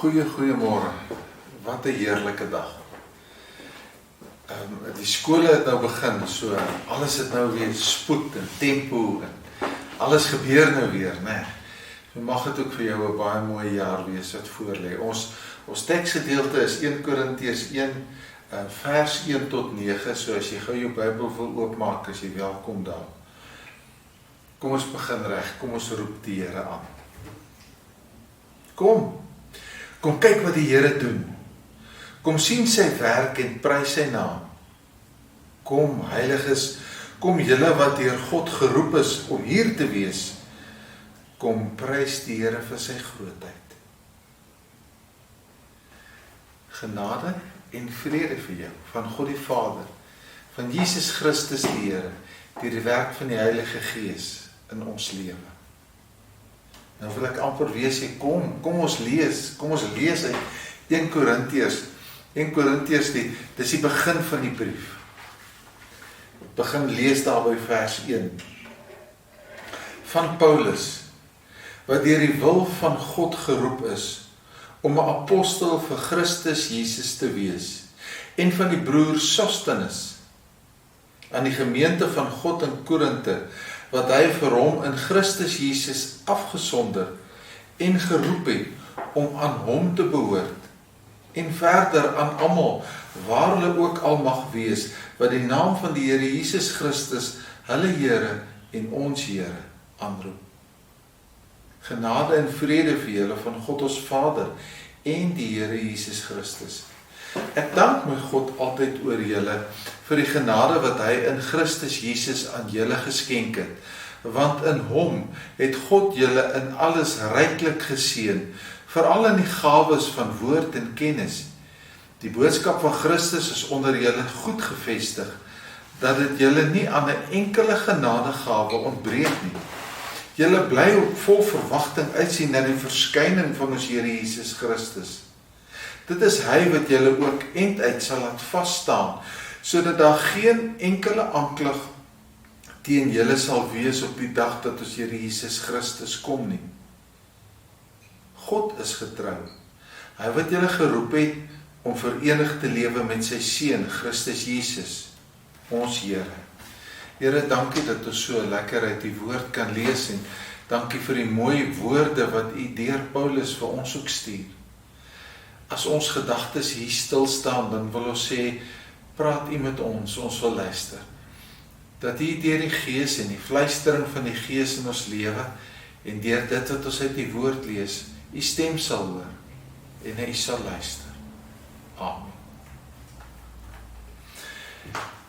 Goeiemôre. Wat 'n heerlike dag. Die skole het nou begin, so alles het nou weer spoed en tempo en alles gebeur nou weer, né? So mag dit ook vir jou 'n baie mooi jaar wees wat voorlê. Ons teksgedeelte is 1 Korintiërs 1 vers 1 tot 9, so as jy gou jou Bybel wil oopmaak, as jy welkom daar. Kom ons begin reg, kom ons roep die Here aan. Kom kyk wat die Here doen. Kom sien sy werk en prys sy naam. Kom heiliges, kom julle wat deur God geroep is om hier te wees. Kom prys die Here vir sy grootheid. Genade en vrede vir jou, van God die Vader, van Jesus Christus die Here, deur die werk van die Heilige Gees in ons lewe. Nou wil ek amper weer sê, kom ons lees uit 1 Korintiërs. 1 Korintiërs, dis die begin van die brief. Begin lees daar by vers 1. Van Paulus, wat deur die wil van God geroep is, om 'n apostel vir Christus Jesus te wees, en van die broer Sostenes, aan die gemeente van God in Korinte, wat hy vir hom in Christus Jesus afgesonder en geroep het om aan hom te behoort, en verder aan almal, waar hulle ook al mag wees, wat die naam van die Here Jesus Christus, hulle Here en ons Here aanroep. Genade en vrede vir julle van God ons Vader en die Here Jesus Christus. Ek dank my God altyd oor julle vir die genade wat hy in Christus Jesus aan julle geskenk het, want in hom het God julle in alles ryklik geseën, veral in die gawes van woord en kennis. Die boodskap van Christus is onder julle goed gevestig, dat dit julle nie aan 'n enkele genadegawe ontbreek nie. Julle bly op vol verwagting uitsien na die verskyning van ons Here Jesus Christus. Dit is hy wat julle ook einduit sal laat vasstaan, sodat daar geen enkele aanklag teen julle sal wees op die dag dat ons Here Jesus Christus kom nie. God is getrou. Hy wat julle geroep het om verenig te lewe met sy Seun Christus Jesus, ons Here. Here, dankie dat ons so lekker uit die woord kan lees en dankie vir die mooi woorde wat u deur Paulus vir ons ook stuur. As ons gedagtes hier stil staan, dan wil ons sê, praat u met ons wil luister. Dat u deur die Gees en die fluistering van die Gees in ons lewe en deur dit wat ons uit die woord lees, u stem sal hoor en hy sal luister. Amen.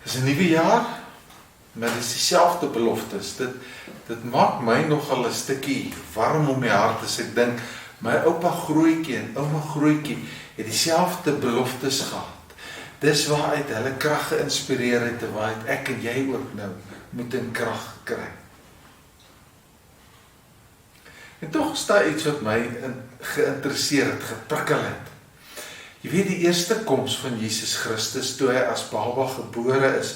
Dis 'n nuwe jaar, maar dit is dieselfde beloftes. Dit maak my nogal 'n stukkie warm om my hart as ek dink, my oupa Grootjie en ouma Grootjie het dieselfde beloftes gehad. Dis waaruit hulle krag geïnspireer het en waaruit ek en jy ook nou moet in krag kry. En tog is daar iets wat my geïnteresseer het, geprikkel het. Jy weet, die eerste koms van Jesus Christus, toe hy as baba gebore is,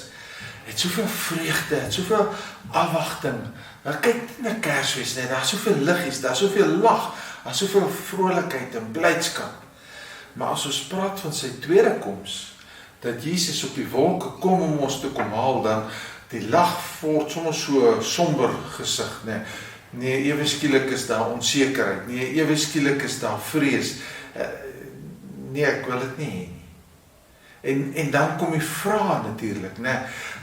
het soveel vreugde, het soveel afwagting. Nou kyk na Kersfees, nee, daar is soveel liggies, daar is soveel lag, daar is soveel vrolikheid en blydskap. Maar as ons praat van sy tweede koms, dat Jesus op die wolke kom om ons te kom haal, dan die lag word soms so somber gesig, nee, ewe skielik is daar onsekerheid, nee, ewe skielik is daar vrees, nee, ek wil dit nie hê. En dan kom die vraag natuurlik,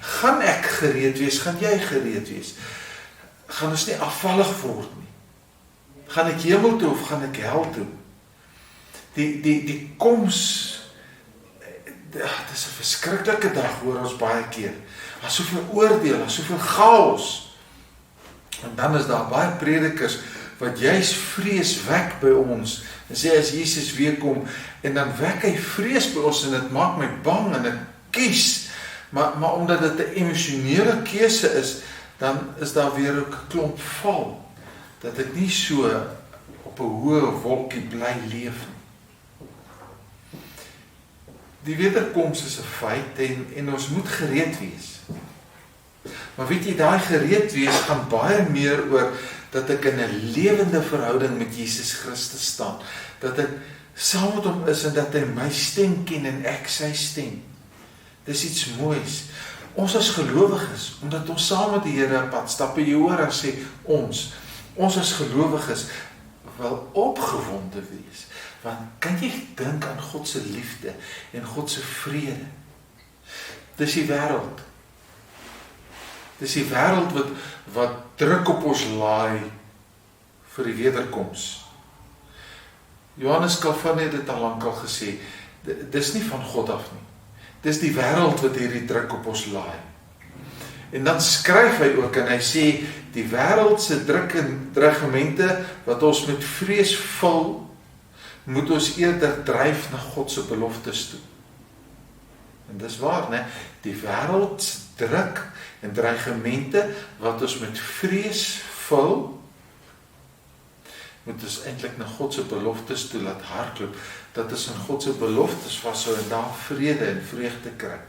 gaan ek gereed wees, gaan jy gereed wees? Gaan ons nie afvallig word nie? Gaan ek hemel toe of gaan ek hel toe? Die koms, dit is 'n verskriklike dag, hoor ons baie keer. Daar is soveel oordeel, daar is soveel chaos. En dan is daar baie predikers wat juist vrees wek by ons en sê as Jesus weer kom, en dan wek hy vrees by ons en dit maak my bang en ek kies, maar omdat dit 'n emosionele keuse is, dan is daar weer ook 'n klomp val, dat ek nie so op 'n hoë wolkie bly leef nie. Die wederkoms is 'n feit en ons moet gereed wees. Maar weet jy, daai gereed wees gaan baie meer oor dat ek in 'n lewende verhouding met Jesus Christus staan. Dat ek saam met hom is en dat hy my stem ken en ek sy stem. Dis iets moois. Ons as gelowiges, omdat ons saam met die Here 'n pad stap, jy hoor hy sê ons as gelowiges wil opgewonde wees. Want kan jy dink aan God se liefde en God se vrede? Dis die wêreld. Dis die wêreld wat druk op ons laai vir die wederkoms. Johannes Calvin het dit al lankal gesê, dis nie van God af nie. Dis die wêreld wat hierdie druk op ons laai. En dan skryf hy ook en hy sê, die wêreld se druk en dreigemente wat ons met vrees vul, moet ons eerder dryf na God se beloftes toe. En dis waar, né? Die wêreld se druk en dreigemente wat ons met vrees vul, moet ons eintlik na God se beloftes toe laat hardloop, dat ons in God se beloftes vashou en daar vrede en vreugde kry.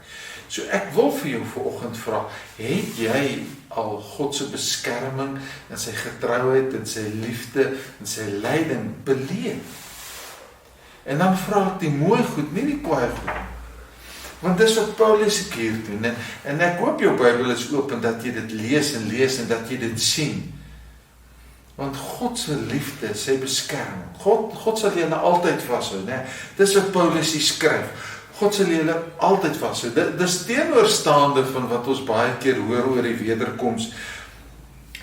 So ek wil vir jou vanoggend vra, het jy al God se beskerming en sy getrouheid en sy liefde en sy leiding beleef? En dan vra ek die mooi goed, nie die kwaai goed. Want dis wat Paulus hier doen, en ek hoop jou Bybel is oop en dat jy dit lees en dat jy dit sien. Want God se liefde, sy beskerming, God sal julle altyd vashou, né? Dis wat Paulus hier skryf. God sal julle altyd vashou. Dis teenoorstaande van wat ons baie keer hoor oor die wederkoms.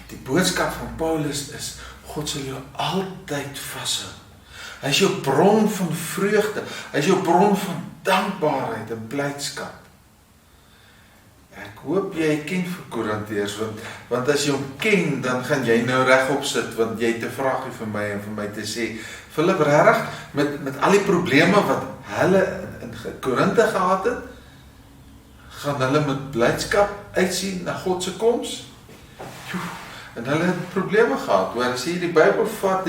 Die boodskap van Paulus is, God sal jou altyd vashou. Hy is jou bron van vreugde, hy is jou bron van dankbaarheid en blydskap. Ek hoop jy ken vir Korintiërs, want as jy hom ken, dan gaan jy nou regop sit, want jy het 'n vraagie vir my en vir my te sê, Philip, regtig, met al die probleme wat hulle in Korinte gehad het, gaan hulle met blydskap uitsien na God se koms? En hulle het probleme gehad, hoor, as jy die Bybel vat,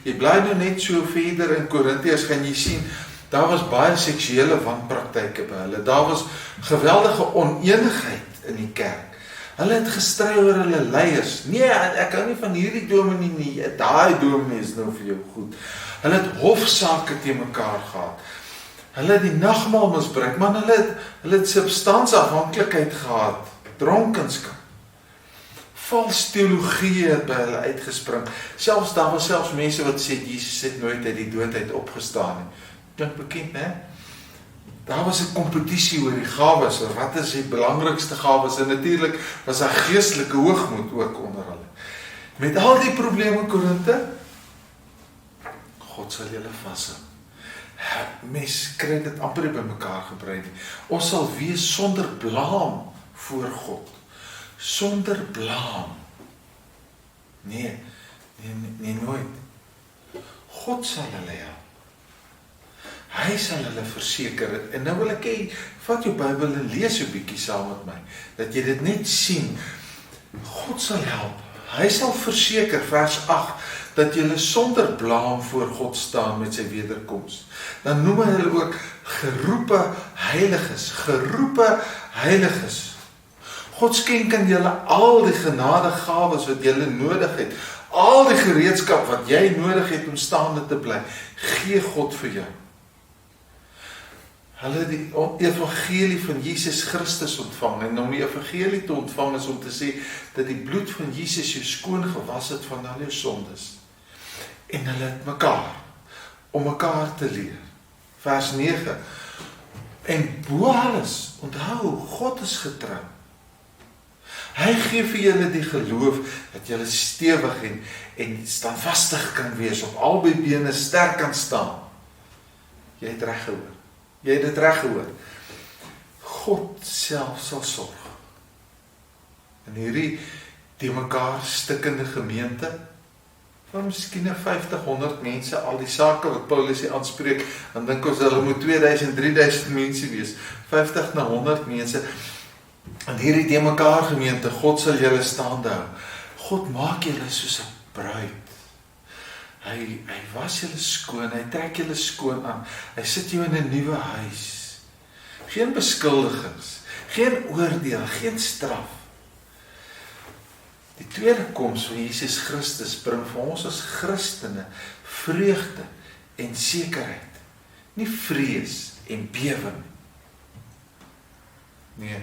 jy bly nou net so verder in Korintiërs, gaan jy sien, daar was baie seksuele wanpraktyke by hulle, daar was geweldige oneenigheid in die kerk. Hulle het gestry oor hulle leiers. Nee, ek hou nie van hierdie dominee nie, daai dominee is nou vir jou goed. Hulle het hofsaake teen mekaar gehad. Hulle het die nagmaal misbruik, maar hulle het substansieafhanklikheid gehad, dronkenskap. Vals teologie het by hulle uitgespring. Daar was selfs mense wat sê, Jesus het nooit uit die dood uit opgestaan nie. Klink bekend, né? Daar was 'n kompetisie oor die gawes, wat is die belangrikste gawes, en natuurlik was daar geestelike hoogmoed ook onder hulle. Met al die probleme, Korinte, God sal julle vashou. Mens kry dit amper by mekaar gebring. Ons sal wees sonder blaam voor God. Sonder blaam. Nee, nooit. God sal hulle help. Hy sal hulle verseker, en nou wil ek hê, vat jou Bybel en lees 'n bietjie saam met my, dat jy dit net sien. God sal help. Hy sal verseker, vers 8, dat julle sonder blaam voor God staan met sy wederkoms. Dan noem hy hulle ook geroepe heiliges. God skenk aan julle al die genadegawes wat julle nodig het, al die gereedskap wat jy nodig het om staande te bly, gee God vir jou. Hulle het die evangelie van Jesus Christus ontvang, en om die evangelie te ontvang is om te sê, dat die bloed van Jesus jou skoon gewas het van al jou sondes. En hulle het mekaar, om mekaar te leer. Vers 9, en bo alles, onthou, God is getrou. Hy gee vir julle die geloof, dat julle stewig en standvastig kan wees, op albei bene sterk kan staan. Jy het reg gehoor. Jy het dit reg gehoor. God self sal sorg. En hierdie die mekaar stikkende gemeente, van miskien 50-100 mense, al die sake wat Paulus hier aanspreek, dan dink ons hulle moet 2000-3000 mense wees, 50 na 100 mense, en hierdie die mekaar gemeente, God sal julle staande hou. God maak julle soos 'n bruid. Hy was julle skoon, hy trek julle skoon aan, hy sit jou in 'n nuwe huis. Geen beskuldigings, geen oordeel, geen straf. Die tweede koms van Jesus Christus bring vir ons as Christene vreugde en sekerheid. Nie vrees en bewe nie. Nee,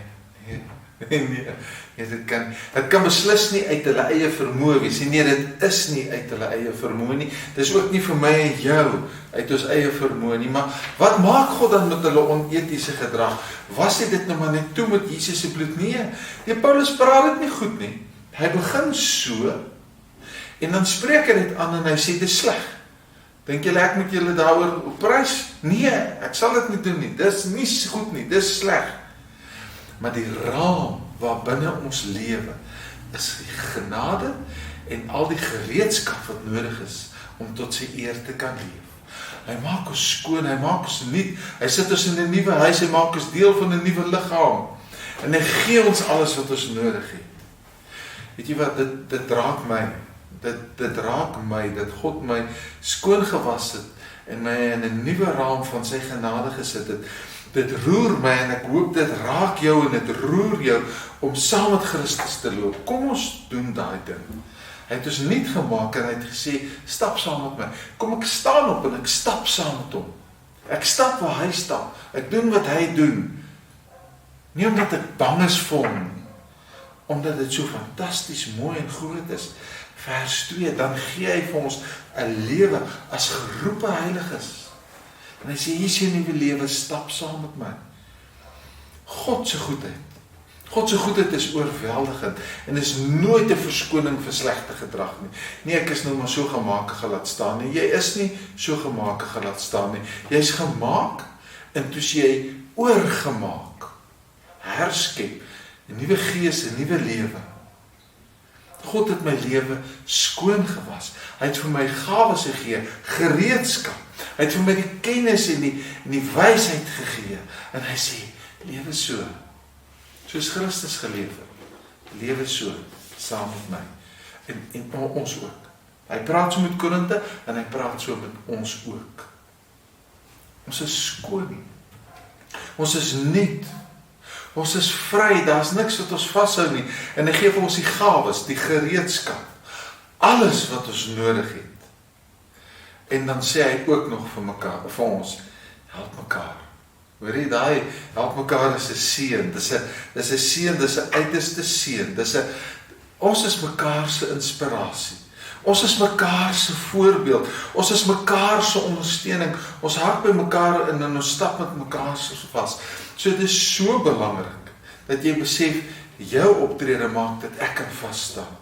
dit kan beslis nie uit hulle eie vermoë wees. Nee, dit is nie uit hulle eie vermoë nie. Dis ook nie vir my en jou uit ons eie vermoë nie. Maar wat maak God dan met hulle onetiese gedrag? Was dit nou maar net toe met Jesus se bloed? Nee, Paulus praat dit nie goed nie. Hy begin so en dan spreek hy dit aan en hy sê dis sleg. Dink julle ek moet julle daaroor prys? Nee, ek sal dit nie doen nie. Dis nie goed nie, dis sleg. Maar die raam waarbinne ons lewe is die genade en al die gereedskap wat nodig is om tot sy eer te kan leef. Hy maak ons skoon, hy maak ons nuut, hy sit ons in 'n nuwe huis, hy maak ons deel van 'n nuwe liggaam en hy gee ons alles wat ons nodig het. Weet jy wat, dit raak my, dit raak my, dat God my skoon gewas het en my in 'n nuwe raam van sy genade gesit het. Dit roer my en ek hoop dit raak jou en dit roer jou om saam met Christus te loop. Kom ons doen daai ding. Hy het ons nuut gemaak en hy het gesê, stap saam met my. Kom ek staan op en ek stap saam met hom. Ek stap waar hy stap. Ek doen wat hy doen. Nie omdat ek bang is vir hom nie. Omdat dit so fantasties mooi en groot is. Vers 2, dan gee hy vir ons 'n lewe as geroepe heiliges. En hy sê, hier is jou nuwe lewe, stap saam met my. God se goedheid. God se goedheid is oorweldigend en is nooit 'n verskoning vir slegte gedrag nie. Nee, ek is nou maar so gemaak gelaat staan nie. Jy is nie so gemaak gelaat staan nie. Jy's gemaak en toe's jy oorgemaak. Herskep, 'n nuwe gees, 'n nuwe lewe. God het my lewe skoon gewas. Hy het vir my gawes gegee, gereedskap. Hy het vir my die kennis en die wysheid gegee. En hy sê, lewe so. Soos Christus geleef het. Lewe so, saam met my. En ons ook. Hy praat so met Korinte, en hy praat so met ons ook. Ons is skoon. Ons is nuut. Ons is vry, daar's niks wat ons vashou nie. En hy gee vir ons die gawes, die gereedskap. Alles wat ons nodig het. En dan sê hy ook nog vir mekaar, vir ons, help mekaar. Hoor jy, daai help mekaar is 'n seën. Dis 'n seën, dis 'n uiterste seën. Ons is mekaar se inspirasie. Ons is mekaar se voorbeeld. Ons is mekaar se ondersteuning. Ons hart by mekaar in en ons stap met mekaar so vas. So dit is so belangrik dat jy besef jou optrede maak dat ek kan vas staan.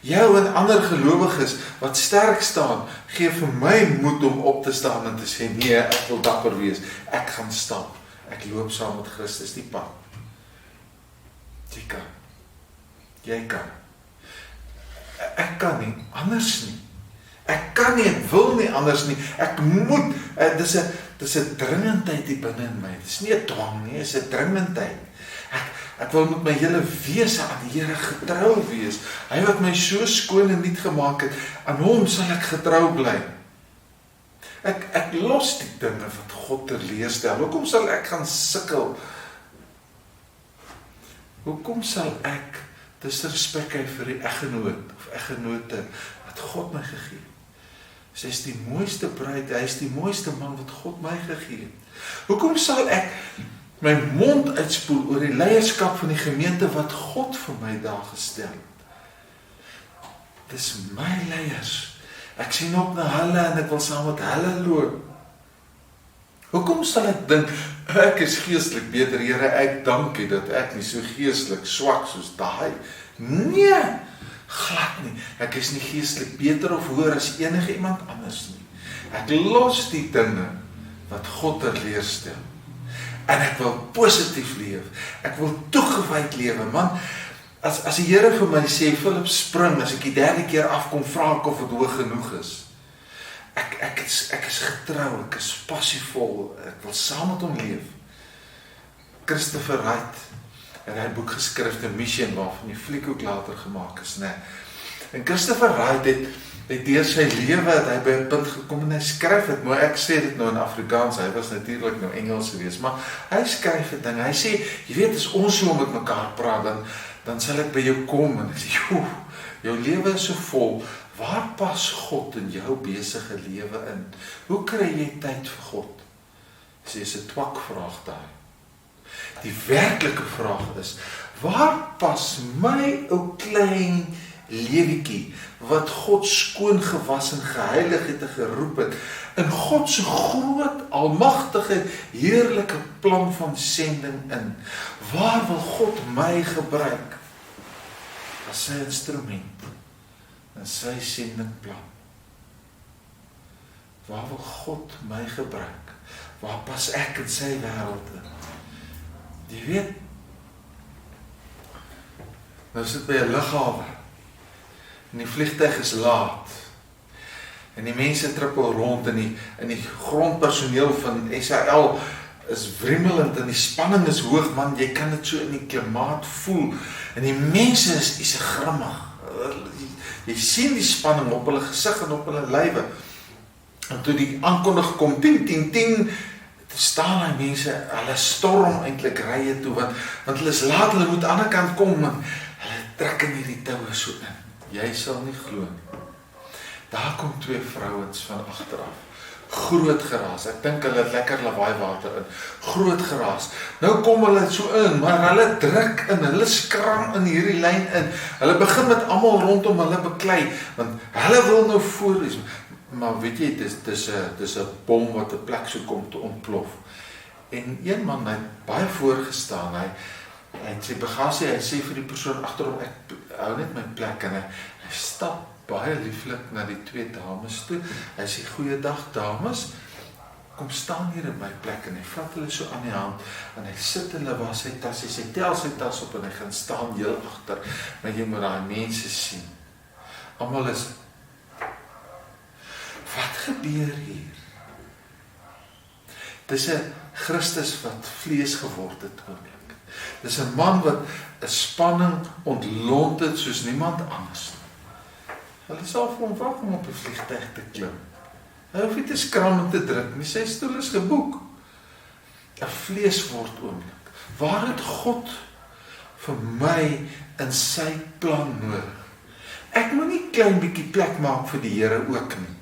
Jou en ander gelowiges wat sterk staan, gee vir my moed om op te staan en te sê, nee, ek wil dapper wees. Ek gaan stap. Ek loop saam met Christus die pad. Jy kan. Jy kan. Ek kan nie anders nie. Ek kan nie, ek wil nie anders nie. Ek moet. Dis 'n dringendheid hier binne in my. Dis nie 'n dwang nie, dis 'n dringendheid. Ek wil met my hele wese aan die Here getrou wees. Hy wat my so skoon en nuut gemaak het, aan hom sal ek getrou bly. Ek los die dinge wat God teleerstel. Hoekom sal ek gaan sukkel? Hoekom sal ek disrespek hê vir die eggenoot of eggenote wat God my gegee het? Sy is die mooiste bruid, hy is die mooiste man wat God my gegee het. Hoekom sal ek my mond uitspoel oor die leierskap van die gemeente wat God vir my daar gestel het? Dis my leiers. Ek sien op na hulle en ek wil saam met hulle loop. Hoekom sal ek dink, ek is geestelik beter, Here, ek dank U dat ek nie so geestelik swak soos daai. Nee, glad nie. Ek is nie geestelik beter of hoër as enige iemand anders nie. Ek los die dinge wat God leerstel. En ek wil positief leef. Ek wil toegewyd lewe, man. As die Here vir my sê, Philip, spring, as ek die 3de keer afkom, vra ek of dit hoog genoeg is. Ek is getrou, ek is passievol, ek wil saam met hom leef. Christopher Wright het hy boek geskryf, The Mission, waarvan die fliek ook later gemaak is, né? En Christopher Wright het deur sy lewe, het hy by 'n punt gekom en hy skryf het, maar ek sê dit nou in Afrikaans, hy was natuurlik nou Engels geweest, maar hy skryf dit ding, hy sê, jy weet, as ons so met mekaar praat, dan sal ek by jou kom en ek sê, joh, jou lewe is so vol, waar pas God in jou besige lewe in? Hoe kry jy tyd vir God? Dis is 'n twakvraag daar. Die werklike vraag is, waar pas my ou klein lewetjie, wat God skoon gewas en geheilig het en geroep het, in God se groot, almagtige, heerlike plan van sending in? Waar wil God my gebruik as sy instrument in sy sendingplan? Waar wil God my gebruik? Waar pas ek in sy wêreld in? Jy weet, nou sit by 'n lughawe en die vliegtuig is laat en die mense trippel rond en die grondpersoneel van SAL is wrimmelend en die spanning is hoog, man, jy kan dit so in die klimaat voel en die mense is grimmig. Jy sien die spanning op hulle gesig en op hulle lywe. En toe die aankondig kom, ting, ting, ting, staan die mense, hulle storm eintlik rye toe, want hulle is laat, hulle moet aan die ander kant kom, en hulle trek in hierdie toue so in. Jy sal nie glo nie. Daar kom 2 vrouens van agteraf. Groot geraas, ek dink hulle het lekker lawaai water in. Groot geraas. Nou kom hulle so in, maar hulle druk in, hulle skram in hierdie lyn in. Hulle begin met almal rondom hulle beklei, want hulle wil nou voor is. Maar weet jy, dis 'n bom wat 'n plek so kom te ontplof. En een man het baie voorgestaan, hy het sy bagasie, hy sê vir die persoon agterom, ek hou net my plek, en hy stap baie lieflik na die 2 dames toe. Hy sê, goeiedag dames, kom staan hier in my plek, en hy vat hulle so aan die hand, en hy sit hulle was sy tas, hy sê, tel sy tas op, en hy gaan staan heel agter, maar jy moet daai mense sien. Almal is, wat gebeur hier? Dis 'n Christus wat vlees geword het oomblik. Dis 'n man wat 'n spanning ontlont het soos niemand anders. Hulle sal vir hom wag om op 'n vliegtuig te klim. Hy hoef nie te skram en te druk nie, sy stoel is geboek. 'n Vleesword oomblik. Waar het God vir my in sy plan nodig? Ek moet nie klein bietjie plek maak vir die Here ook nie.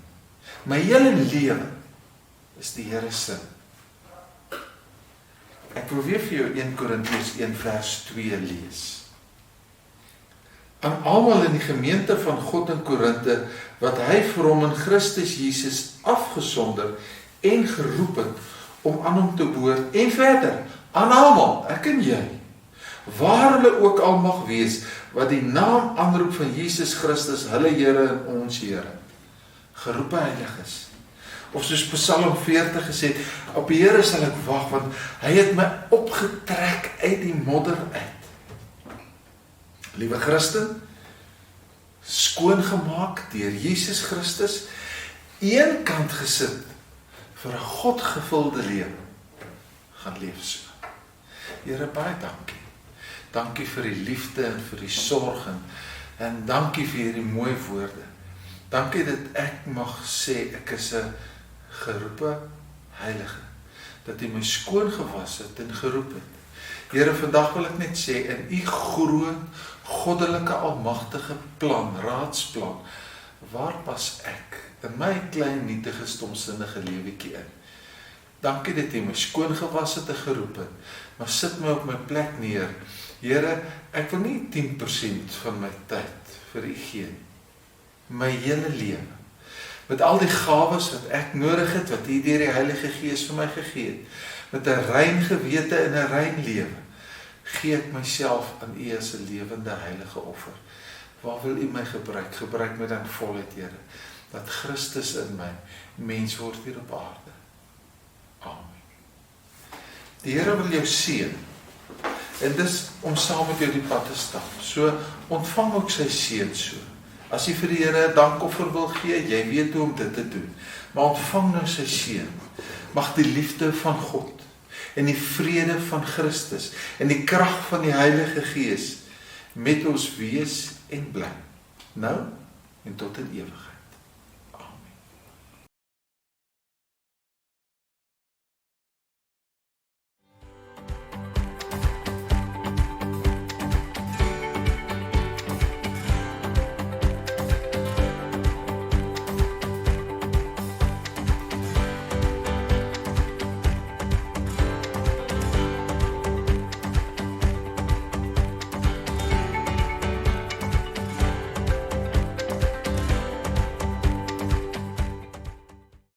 My hele lewe is die Here se. Ek wil weer vir jou 1 Korintiërs 1 vers 2 lees. Aan almal in die gemeente van God in Korinthe, wat hy vir hom in Christus Jesus afgesonder en geroep het, om aan hom te behoort, en verder, aan almal, ek en jy, waar hulle ook al mag wees, wat die naam aanroep van Jesus Christus, hulle Here en ons Here, geroepe heiliges. Of soos Psalm 40 gesê het, op die Here sal ek wag, want hy het my opgetrek uit die modder uit. Liewe Christen, skoongemaak deur Jesus Christus, een kant gesit vir 'n God-gevulde lewe, gaan leef so. Here, baie dankie. Dankie vir die liefde en vir die sorg en dankie vir hierdie mooi woorde. Dankie dat ek mag sê ek is 'n geroepe heilige, dat U my skoon gewas het en geroep het. Here, vandag wil ek net sê, in U groot, goddelike, almagtige plan, raadsplan, waar pas ek in my klein, nietige, stomsinnige lewetjie in? Dankie dat U my skoon gewas het en geroep het, maar sit my op my plek neer. Here, ek wil nie 10% van my tyd vir U gee, my hele lewe, met al die gawes wat ek nodig het, wat U deur die Heilige Gees vir my gegee het, met 'n rein gewete en 'n rein lewe, gee ek myself aan U as 'n lewende heilige offer. Waar wil U my gebruik? Gebruik my dan volheid, Here, dat Christus in my mens word hier op aarde. Amen. Die Here wil jou seën, en dis om saam met jou die pad te stap. So ontvang ook sy seën so. As jy vir die Here 'n dankoffer wil gee, jy weet hoe om dit te doen. Maar ontvang nou sy seën. Mag die liefde van God en die vrede van Christus en die krag van die Heilige Gees met ons wees en bly. Nou en tot in ewigheid.